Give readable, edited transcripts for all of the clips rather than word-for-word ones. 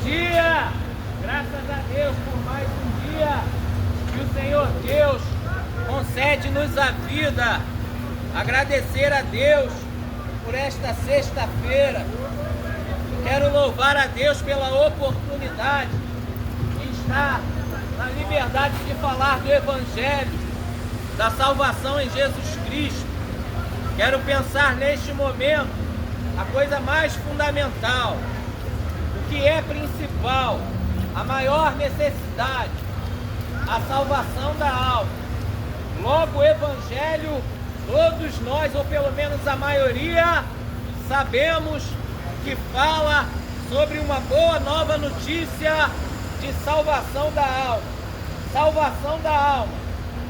dia! Graças a Deus por mais um dia que o Senhor Deus concede-nos a vida. Agradecer a Deus por esta sexta-feira. Quero louvar a Deus pela oportunidade de estar na liberdade de falar do Evangelho, da salvação em Jesus Cristo. Quero pensar neste momento a coisa mais fundamental, o que é principal, a maior necessidade, a salvação da alma. Logo, o Evangelho, todos nós, ou pelo menos a maioria, sabemos que fala sobre uma boa nova notícia de salvação da alma. Salvação da alma,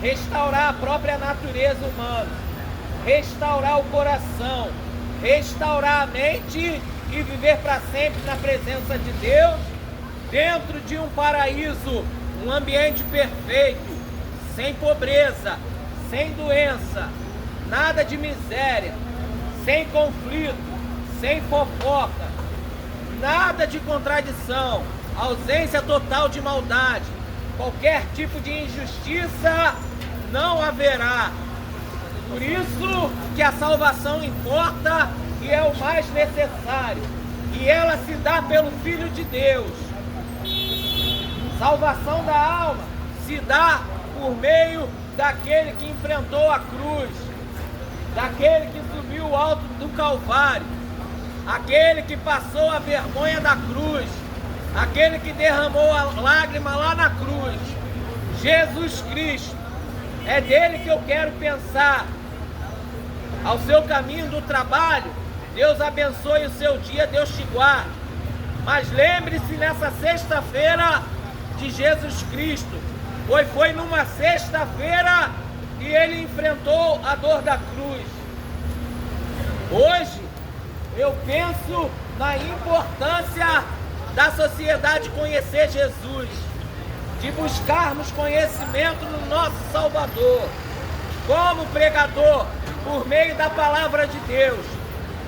restaurar a própria natureza humana, restaurar o coração, restaurar a mente e viver para sempre na presença de Deus, dentro de um paraíso, um ambiente perfeito, sem pobreza, sem doença, nada de miséria, sem conflito, sem fofoca, nada de contradição, ausência total de maldade, qualquer tipo de injustiça não haverá. Por isso que a salvação importa e é o mais necessário, e ela se dá pelo Filho de Deus. Salvação da alma se dá por meio daquele que enfrentou a cruz, daquele que subiu o alto do Calvário, aquele que passou a vergonha da cruz, aquele que derramou a lágrima lá na cruz, Jesus Cristo. É dele que eu quero pensar. Ao seu caminho do trabalho, Deus abençoe o seu dia, Deus te guarde. Mas lembre-se nessa sexta-feira de Jesus Cristo, pois foi numa sexta-feira que ele enfrentou a dor da cruz. Hoje, eu penso na importância da sociedade conhecer Jesus, de buscarmos conhecimento no nosso Salvador, como pregador, por meio da palavra de Deus.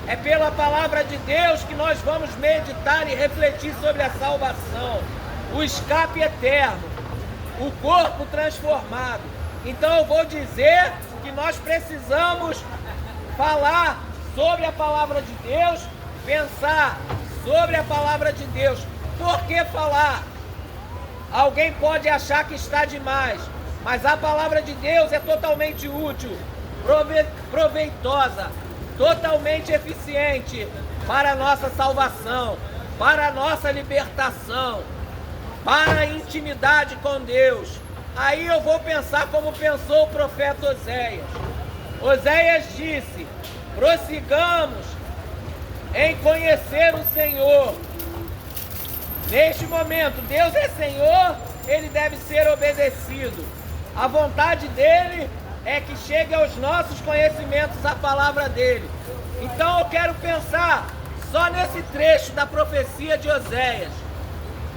É pela palavra de Deus que nós vamos meditar e refletir sobre a salvação, o escape eterno, o corpo transformado. Então eu vou dizer que nós precisamos falar sobre a palavra de Deus, pensar sobre a palavra de Deus. Por que falar? Alguém pode achar que está demais, mas a palavra de Deus é totalmente útil, proveitosa, totalmente eficiente para a nossa salvação, para a nossa libertação, para a intimidade com Deus. Aí eu vou pensar como pensou o profeta Oséias. Oséias disse: prossigamos em conhecer o Senhor. Neste momento, Deus é Senhor, Ele deve ser obedecido. A vontade dEle é que chegue aos nossos conhecimentos a palavra dEle. Então eu quero pensar só nesse trecho da profecia de Oséias.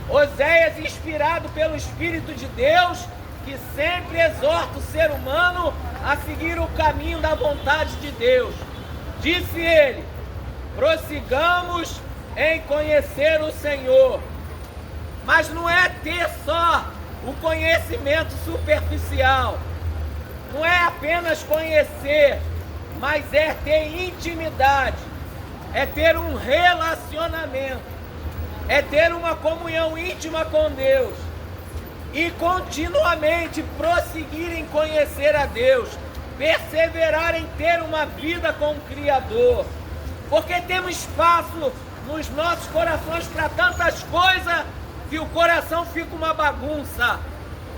Oséias, inspirado pelo Espírito de Deus, que sempre exorta o ser humano a seguir o caminho da vontade de Deus. Disse ele: prossigamos em conhecer o Senhor. Mas não é ter só o conhecimento superficial, não é apenas conhecer, mas é ter intimidade, é ter um relacionamento, é ter uma comunhão íntima com Deus e continuamente prosseguir em conhecer a Deus, perseverar em ter uma vida com o Criador, porque temos espaço nos nossos corações para tantas coisas que o coração fica uma bagunça.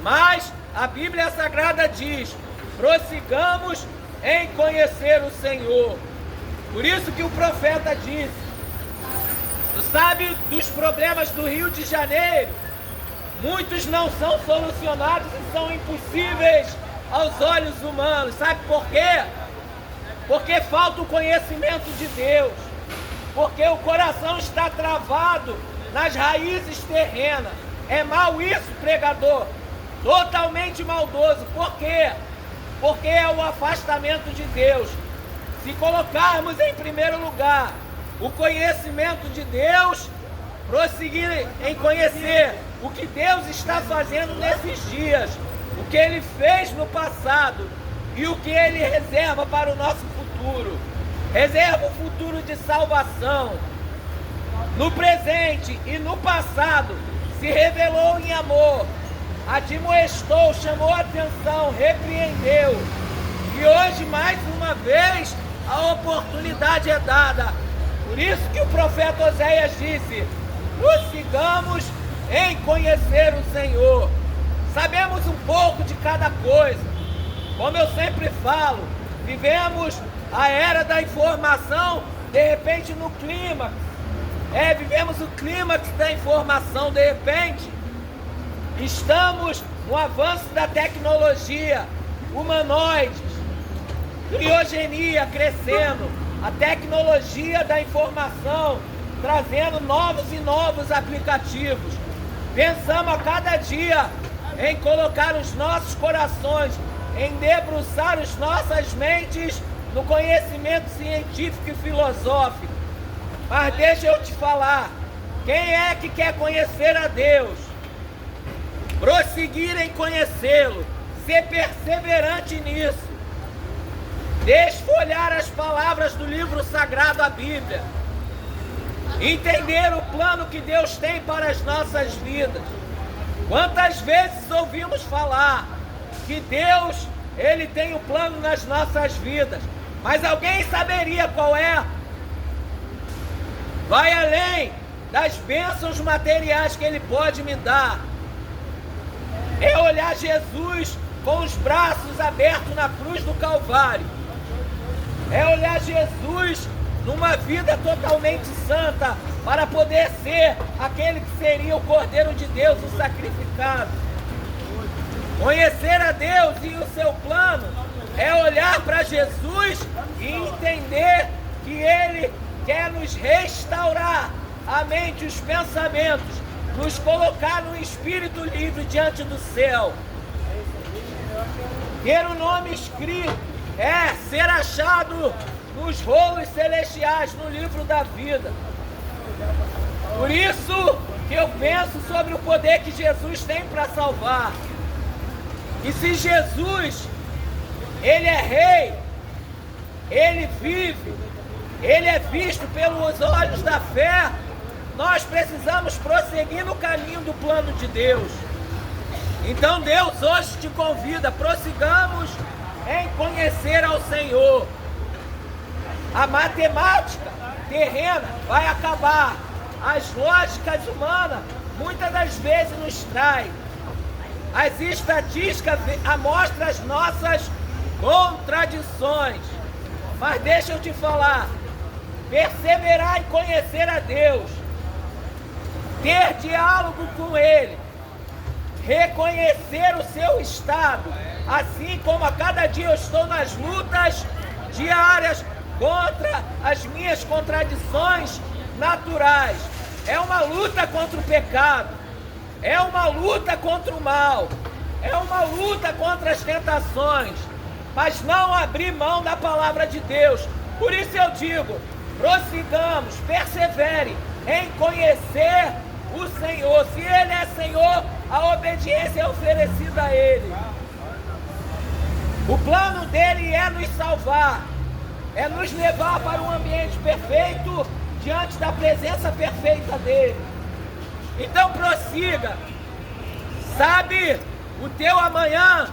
Mas a Bíblia Sagrada diz: prossigamos em conhecer o Senhor. Por isso que o profeta disse: tu sabe dos problemas do Rio de Janeiro? Muitos não são solucionados e são impossíveis aos olhos humanos. Sabe por quê? Porque falta o conhecimento de Deus, porque o coração está travado nas raízes terrenas. É mal isso, pregador, totalmente maldoso. Por quê? Porque é o afastamento de Deus. Se colocarmos em primeiro lugar o conhecimento de Deus, prosseguir em conhecer o que Deus está fazendo nesses dias, o que Ele fez no passado e o que Ele reserva para o nosso futuro. Reserva um futuro de salvação. No presente e no passado, se revelou em amor, admoestou, chamou a atenção, repreendeu. E hoje, mais uma vez, a oportunidade é dada. Por isso que o profeta Oséias disse: prossigamos em conhecer o Senhor. Sabemos um pouco de cada coisa. Como eu sempre falo, vivemos a era da informação, de repente no clímax. Vivemos o clímax da informação, de repente. Estamos no avanço da tecnologia, humanoides, criogenia crescendo, a tecnologia da informação trazendo novos e novos aplicativos. Pensamos a cada dia em colocar os nossos corações, em debruçar as nossas mentes no conhecimento científico e filosófico. Mas deixa eu te falar, quem é que quer conhecer a Deus? Prosseguir em conhecê-lo, ser perseverante nisso, desfolhar as palavras do livro sagrado, a Bíblia, entender o plano que Deus tem para as nossas vidas. Quantas vezes ouvimos falar que Deus, Ele tem um plano nas nossas vidas, mas alguém saberia qual é? Vai além das bênçãos materiais que Ele pode me dar. É olhar Jesus com os braços abertos na cruz do Calvário. É olhar Jesus numa vida totalmente santa, para poder ser aquele que seria o Cordeiro de Deus, o sacrificado. Conhecer a Deus e o seu plano é olhar para Jesus e entender que Ele quer nos restaurar a mente e os pensamentos, nos colocar no espírito livre diante do céu. Ter o nome escrito é ser achado nos rolos celestiais, no livro da vida. Por isso que eu penso sobre o poder que Jesus tem para salvar. E se Jesus, Ele é rei, Ele vive, Ele é visto pelos olhos da fé, nós precisamos prosseguir no caminho do plano de Deus. Então Deus hoje te convida, prossigamos em conhecer ao Senhor. A matemática terrena vai acabar. As lógicas humanas muitas das vezes nos traem. As estatísticas mostram as nossas contradições. Mas deixa eu te falar, perseverar em conhecer a Deus, ter diálogo com Ele, reconhecer o seu estado, assim como a cada dia eu estou nas lutas diárias contra as minhas contradições naturais. É uma luta contra o pecado, é uma luta contra o mal, é uma luta contra as tentações, mas não abrir mão da palavra de Deus. Por isso eu digo, prossigamos, persevere em conhecer o Senhor. Se Ele é Senhor, a obediência é oferecida a Ele. O plano dele é nos salvar, é nos levar para um ambiente perfeito, diante da presença perfeita dele. Então prossiga. Sabe o teu amanhã,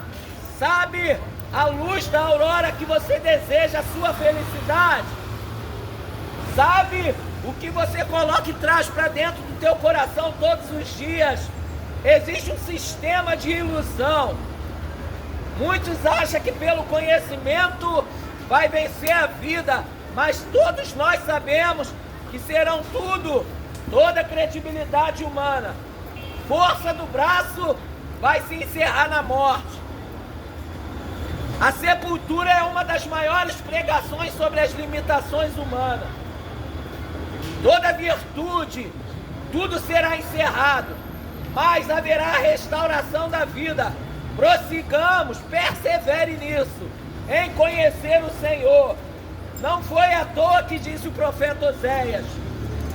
sabe a luz da aurora que você deseja, a sua felicidade, sabe o que você coloca e traz para dentro do teu coração todos os dias. Existe um sistema de ilusão. Muitos acham que pelo conhecimento vai vencer a vida, mas todos nós sabemos que serão toda credibilidade humana, força do braço vai se encerrar na morte. A sepultura é uma das maiores pregações sobre as limitações humanas. Toda virtude, tudo será encerrado, mas haverá a restauração da vida. Prossigamos, persevere nisso, em conhecer o Senhor. Não foi à toa que disse o profeta Oséias: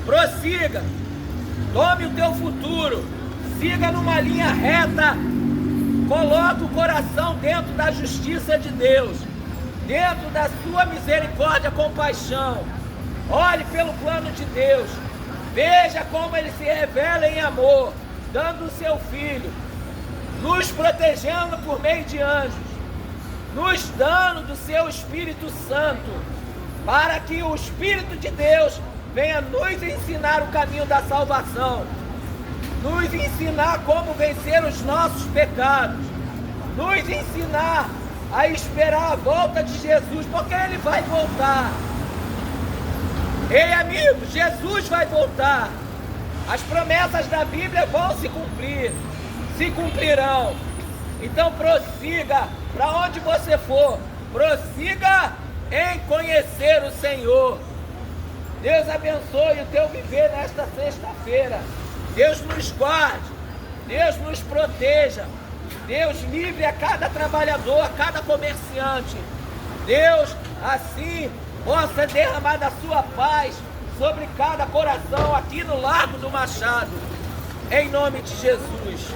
prossiga, Tome o teu futuro, siga numa linha reta, coloque o coração dentro da justiça de Deus, dentro da sua misericórdia, compaixão. Olhe pelo plano de Deus, veja como Ele se revela em amor, dando o seu Filho, nos protegendo por meio de anjos, nos dando do seu Espírito Santo, para que o Espírito de Deus venha nos ensinar o caminho da salvação, nos ensinar como vencer os nossos pecados, nos ensinar a esperar a volta de Jesus, porque Ele vai voltar. Ei, amigos, Jesus vai voltar. As promessas da Bíblia vão se cumprir, se cumprirão. Então prossiga, para onde você for, prossiga em conhecer o Senhor. Deus abençoe o teu viver nesta sexta-feira. Deus nos guarde, Deus nos proteja, Deus livre a cada trabalhador, a cada comerciante. Deus, assim, possa derramar da sua paz sobre cada coração aqui no Largo do Machado. Em nome de Jesus.